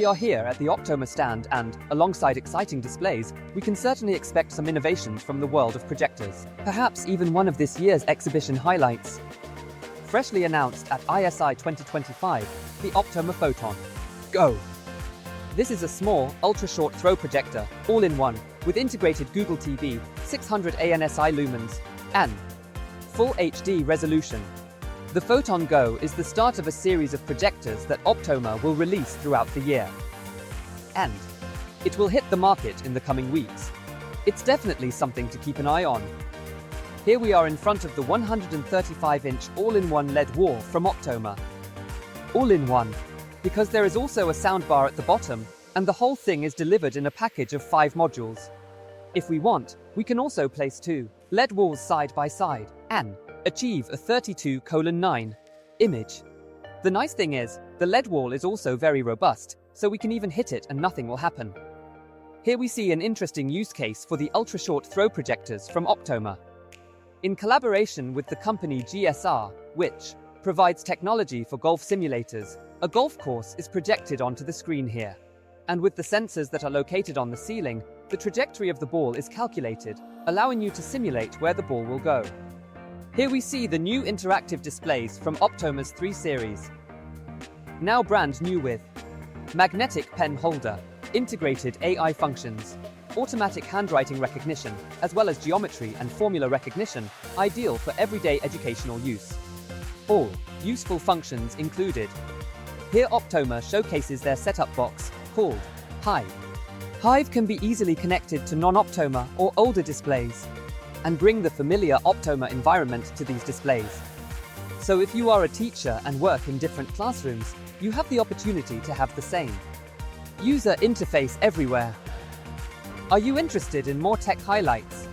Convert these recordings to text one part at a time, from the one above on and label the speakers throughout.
Speaker 1: We are here at the Optoma stand and, alongside exciting displays, we can certainly expect some innovations from the world of projectors. Perhaps even one of this year's exhibition highlights. Freshly announced at ISI 2025, the Optoma Photon. Go! This is a small, ultra-short throw projector, all-in-one, with integrated Google TV, 600 ANSI lumens, and full HD resolution. The Photon Go is the start of a series of projectors that Optoma will release throughout the year. And it will hit the market in the coming weeks. It's definitely something to keep an eye on. Here we are in front of the 135-inch all-in-one LED wall from Optoma. All-in-one, because there is also a soundbar at the bottom, and the whole thing is delivered in a package of 5 modules. If we want, we can also place 2 LED walls side by side, and achieve a 32:9 image. The nice thing is, the LED wall is also very robust, so we can even hit it and nothing will happen. Here we see an interesting use case for the ultra-short throw projectors from Optoma. In collaboration with the company GSR, which provides technology for golf simulators, a golf course is projected onto the screen here. And with the sensors that are located on the ceiling, the trajectory of the ball is calculated, allowing you to simulate where the ball will go. Here we see the new interactive displays from Optoma's 3 series. Now brand new with magnetic pen holder, integrated AI functions, automatic handwriting recognition, as well as geometry and formula recognition, ideal for everyday educational use. All useful functions included. Here Optoma showcases their setup box, called Hyve. Hyve can be easily connected to non-Optoma or older displays, and bring the familiar Optoma environment to these displays. So if you are a teacher and work in different classrooms, you have the opportunity to have the same user interface everywhere. Are you interested in more tech highlights?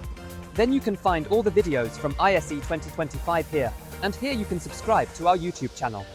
Speaker 1: Then you can find all the videos from ISE 2025 here, and here you can subscribe to our YouTube channel.